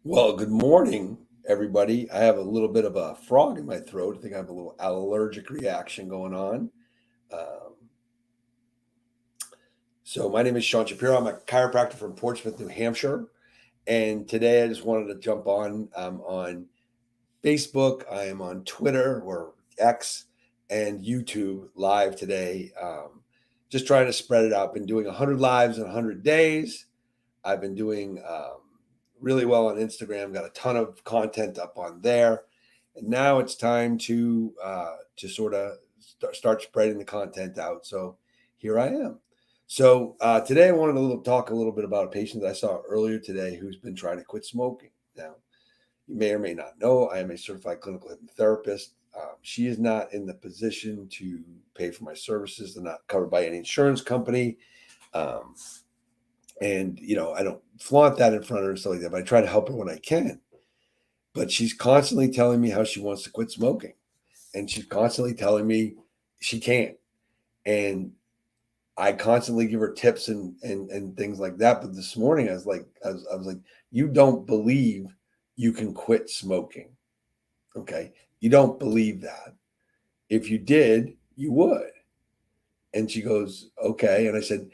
Well, good morning, everybody. I have a little bit of a frog in my throat. I think I have a little allergic reaction going on. Um, so, my name is Sean Shapiro. I'm a chiropractor from Portsmouth, New Hampshire. And today I just wanted to jump on Facebook. I am on Twitter or X and YouTube live today. Just trying to spread it out. Been doing 100 lives in 100 days. I've been doing really well on Instagram. Got a ton of content up on there, and now it's time to sort of start spreading the content out. So here I am. So today I wanted to talk a little bit about a patient that I saw earlier today who's been trying to quit smoking. Now, you may or may not know I am a certified clinical hypnotherapist. She is not in the position to pay for my services. They're not covered by any insurance company. Um, and I don't flaunt that in front of her and stuff like that, but I try to help her when I can. But she's constantly telling me how she wants to quit smoking, and she's constantly telling me she can't. And I constantly give her tips and things like that. But this morning I was like, you don't believe you can quit smoking. Okay. You don't believe that. If you did, you would. And she goes, okay. And I said,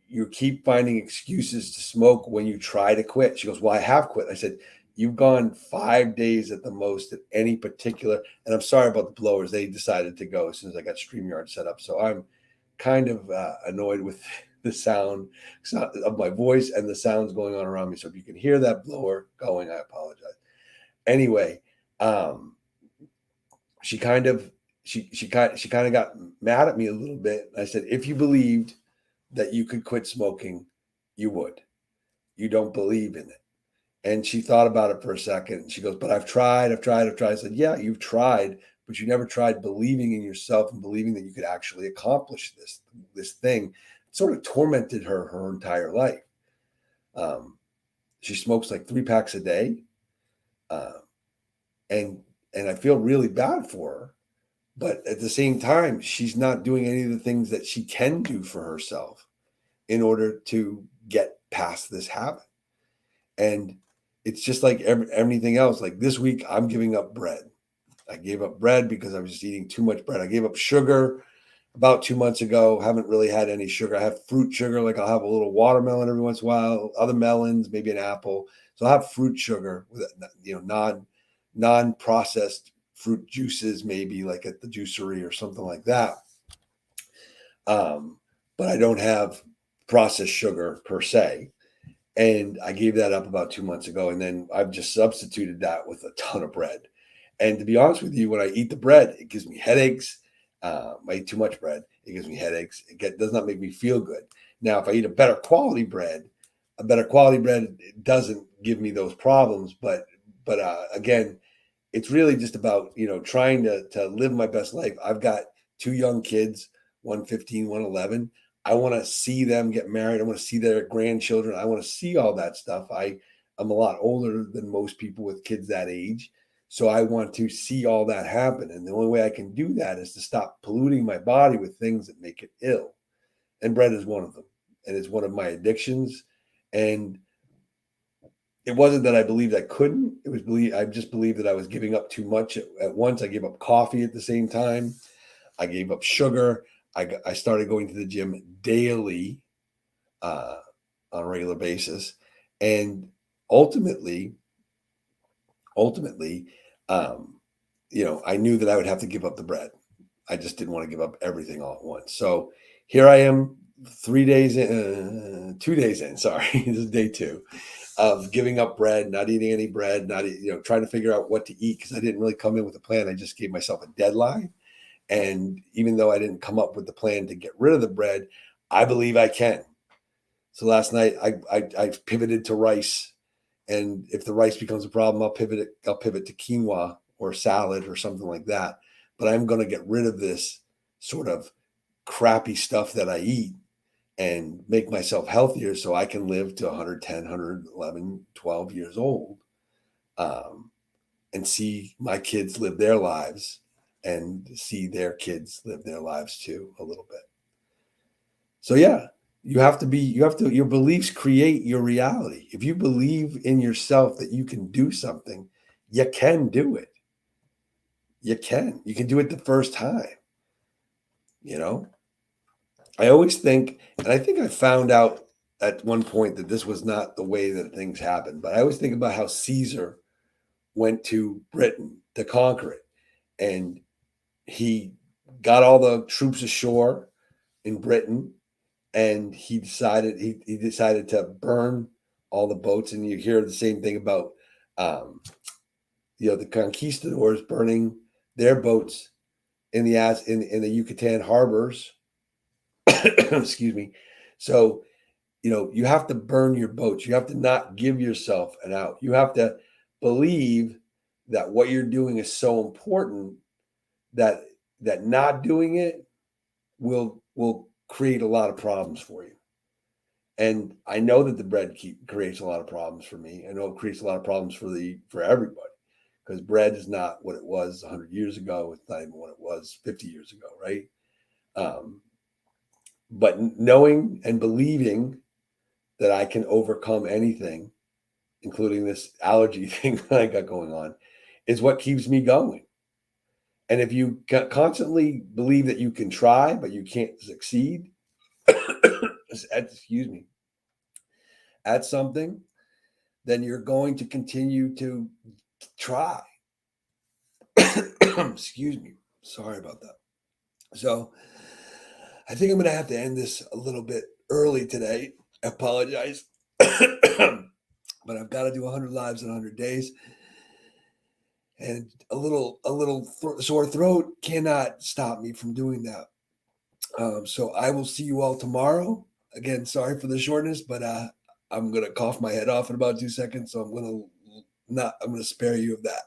you keep finding excuses to smoke when you try to quit. She goes, well, I have quit. I said, you've gone 5 days at the most at any particular, and I'm sorry about the blowers. They decided to go as soon as I got StreamYard set up. So I'm kind of annoyed with the sound of my voice and the sounds going on around me. So if you can hear that blower going, I apologize. Anyway, um, she kind of she kind of got mad at me a little bit. I said, if you believed that you could quit smoking, you would. You don't believe in it. And she thought about it for a second. She goes, but I've tried. I said, yeah, you've tried, but you never tried believing in yourself and believing that you could actually accomplish this thing. It sort of tormented her entire life. Um, she smokes like 3 packs a day, uh, and I feel really bad for her. But at the same time, she's not doing any of the things that she can do for herself in order to get past this habit. And it's just like everything else. Like this week, I'm giving up bread. I gave up bread because I was just eating too much bread. I gave up sugar about 2 months ago. Haven't really had any sugar. I have fruit sugar. Like I'll have a little watermelon every once in a while, other melons, maybe an apple. So I'll have fruit sugar with non processed fruit juices, maybe like at the juicery or something like that. Um, but I don't have processed sugar per se. And I gave that up about 2 months ago. And then I've just substituted that with a ton of bread. And to be honest with you, when I eat the bread, it gives me headaches. I eat too much bread, it gives me headaches. Does not make me feel good. Now, if I eat a better quality bread it doesn't give me those problems. But again, it's really just about trying to live my best life. I've got two young kids, one 15, one 11. I want to see them get married. I want to see their grandchildren. I want to see all that stuff. I'm a lot older than most people with kids that age. So I want to see all that happen. And the only way I can do that is to stop polluting my body with things that make it ill. And bread is one of them. And it's one of my addictions. And it wasn't that I believed I couldn't. I just believed that I was giving up too much at once. I gave up coffee at the same time. I gave up sugar. I started going to the gym daily uh, on a regular basis, and ultimately, ultimately, um, I knew that I would have to give up the bread. I just didn't want to give up everything all at once. So here I am, 3 days in, 2 days in. Sorry, this is day two of giving up bread, not eating any bread, not trying to figure out what to eat because I didn't really come in with a plan. I just gave myself a deadline, and even though I didn't come up with the plan to get rid of the bread, I believe I can. So last night I pivoted to rice, and if the rice becomes a problem, I'll pivot to quinoa or salad or something like that. But I'm going to get rid of this sort of crappy stuff that I eat and make myself healthier so I can live to 110, 111, 12 years old, um, and see my kids live their lives and see their kids live their lives too a little bit. So, yeah, your beliefs create your reality. If you believe in yourself that you can do something, you can do it. You can do it the first time. You know, I always think, and I think I found out at one point that this was not the way that things happened, but I always think about how Caesar went to Britain to conquer it. And he got all the troops ashore in Britain, and he decided to burn all the boats. And you hear the same thing about um, the conquistadors burning their boats in the Yucatan harbors. Excuse me. So you have to burn your boats. You have to not give yourself an out. You have to believe that what you're doing is so important that not doing it will create a lot of problems for you. And I know that the bread creates a lot of problems for me. I know it creates a lot of problems for everybody, because bread is not what it was 100 years ago. It's not even what it was 50 years ago, right? Um, but knowing and believing that I can overcome anything, including this allergy thing that I got going on, is what keeps me going. And if you constantly believe that you can try, but you can't succeed, excuse me, at something, then you're going to continue to try. Excuse me. Sorry about that. So I think I'm going to have to end this a little bit early today. I apologize. But I've got to do 100 lives in 100 days. And a little sore throat cannot stop me from doing that. So I will see you all tomorrow. Again, sorry for the shortness, but I'm gonna cough my head off in about 2 seconds, so I'm gonna spare you of that.